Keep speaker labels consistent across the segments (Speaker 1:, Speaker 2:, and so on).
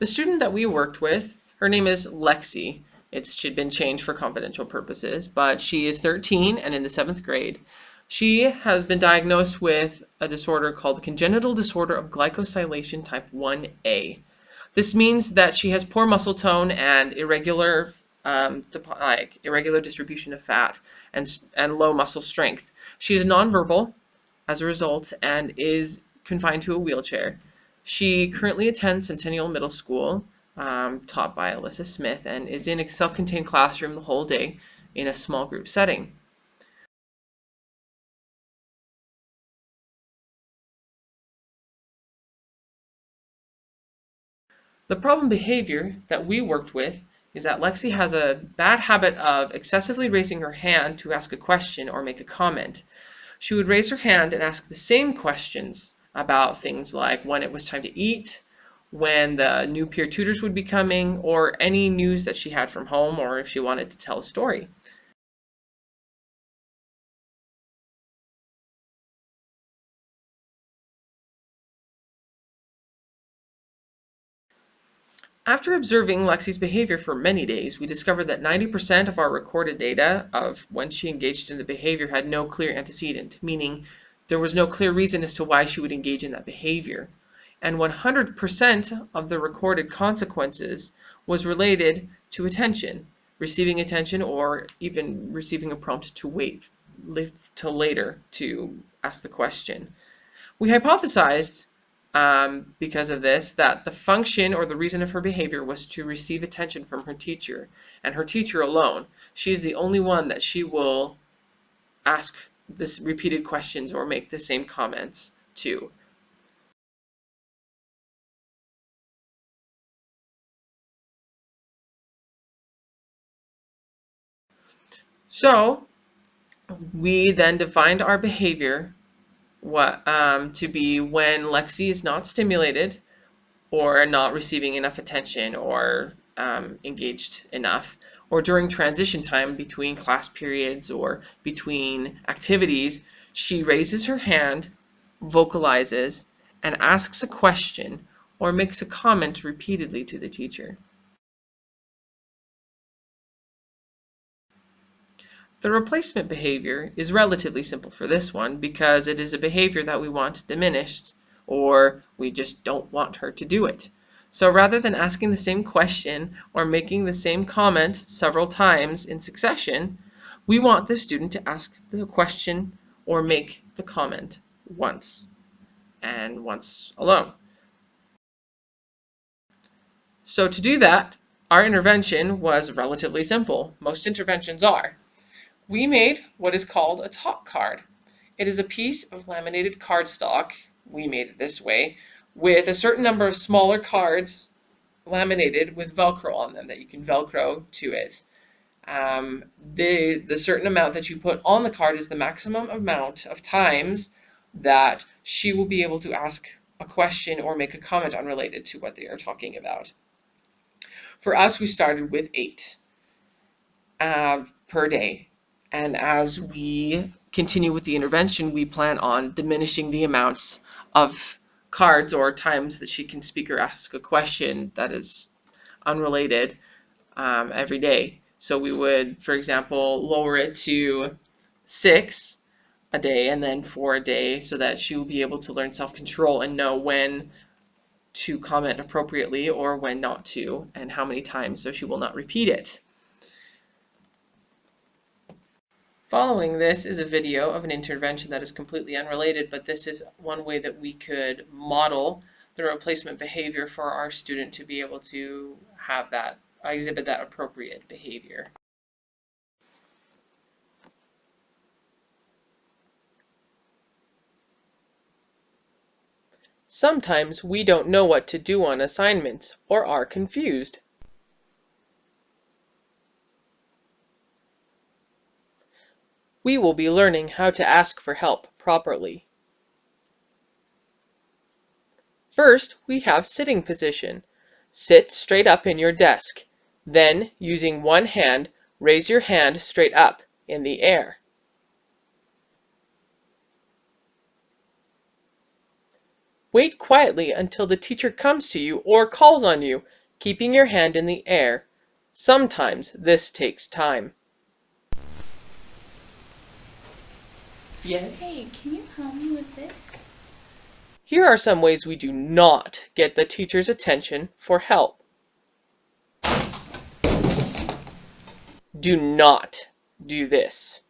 Speaker 1: The student that we worked with, her name is Lexi. She'd been changed for confidential purposes, but she is 13 and in the 7th grade. She has been diagnosed with a disorder called the congenital disorder of glycosylation type 1A. This means that she has poor muscle tone and irregular distribution of fat and low muscle strength. She is nonverbal as a result and is confined to a wheelchair. She currently attends Centennial Middle School, taught by Alyssa Smith, and is in a self-contained classroom the whole day in a small group setting. The problem behavior that we worked with is that Lexi has a bad habit of excessively raising her hand to ask a question or make a comment. She would raise her hand and ask the same questions about things like when it was time to eat, when the new peer tutors would be coming, or any news that she had from home, or if she wanted to tell a story. After observing Lexi's behavior for many days, we discovered that 90% of our recorded data of when she engaged in the behavior had no clear antecedent, meaning there was no clear reason as to why she would engage in that behavior. And 100% of the recorded consequences was related to attention, receiving attention, or even receiving a prompt to wait till later to ask the question. We hypothesized, because of this, that the function or the reason of her behavior was to receive attention from her teacher, and her teacher alone. She's the only one that she will ask this repeated questions or make the same comments to. So we then defined our behavior to be when Lexi is not stimulated or not receiving enough attention or engaged enough, or during transition time between class periods or between activities, she raises her hand, vocalizes, and asks a question or makes a comment repeatedly to the teacher. The replacement behavior is relatively simple for this one because it is a behavior that we want diminished, or we just don't want her to do it. So rather than asking the same question or making the same comment several times in succession, we want the student to ask the question or make the comment once, and once alone. So to do that, our intervention was relatively simple. Most interventions are. We made what is called a talk card. It is a piece of laminated cardstock, we made it this way, with a certain number of smaller cards laminated with Velcro on them that you can Velcro to it. The certain amount that you put on the card is the maximum amount of times that she will be able to ask a question or make a comment unrelated to what they are talking about. For us, we started with 8 per day. And as we continue with the intervention, we plan on diminishing the amounts of cards or times that she can speak or ask a question that is unrelated every day. So we would, for example, lower it to 6 a day and then 4 a day so that she will be able to learn self-control and know when to comment appropriately or when not to, and how many times, so she will not repeat it. Following this is a video of an intervention that is completely unrelated, but this is one way that we could model the replacement behavior for our student to be able to have that, exhibit that appropriate behavior. Sometimes we don't know what to do on assignments or are confused. We will be learning how to ask for help properly. First, we have sitting position. Sit straight up in your desk. Then, using one hand, raise your hand straight up in the air. Wait quietly until the teacher comes to you or calls on you, keeping your hand in the air. Sometimes this takes time.
Speaker 2: Yes? Hey, can you help me with this?
Speaker 1: Here are some ways we do not get the teacher's attention for help. Do not do this.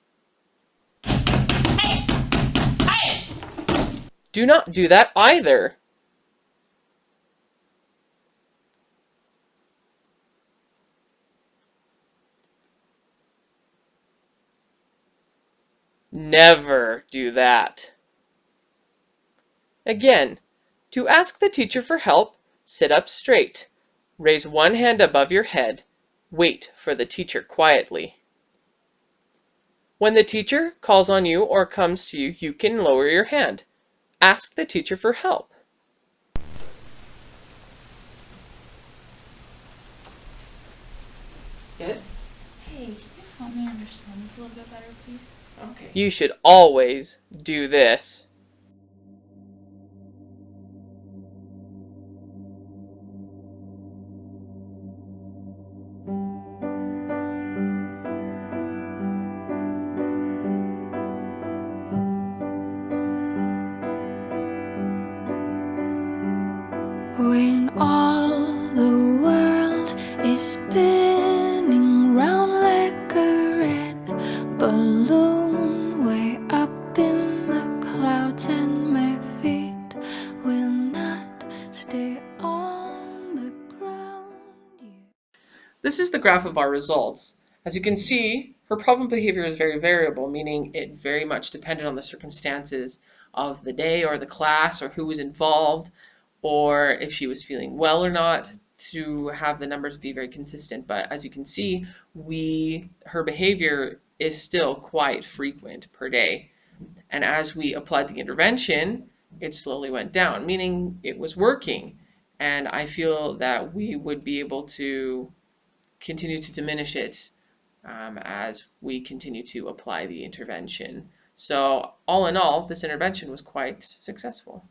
Speaker 1: Do not do that either. Never do that. Again, to ask the teacher for help, sit up straight. Raise one hand above your head. Wait for the teacher quietly. When the teacher calls on you or comes to you, you can lower your hand. Ask the teacher for help.
Speaker 2: Yes? Hey, can you help me understand this a little bit better, please? Okay.
Speaker 1: You should always do this.
Speaker 3: When all the world is spinning round like a red balloon way up in the clouds, and my feet will not stay on the ground.
Speaker 1: This is the graph of our results. As you can see, her problem behavior is very variable, meaning it very much depended on the circumstances of the day or the class or who was involved or if she was feeling well or not, to have the numbers be very consistent. But as you can see, her behavior is still quite frequent per day. And as we applied the intervention, it slowly went down, meaning it was working. And I feel that we would be able to continue to diminish it as we continue to apply the intervention. So all in all, this intervention was quite successful.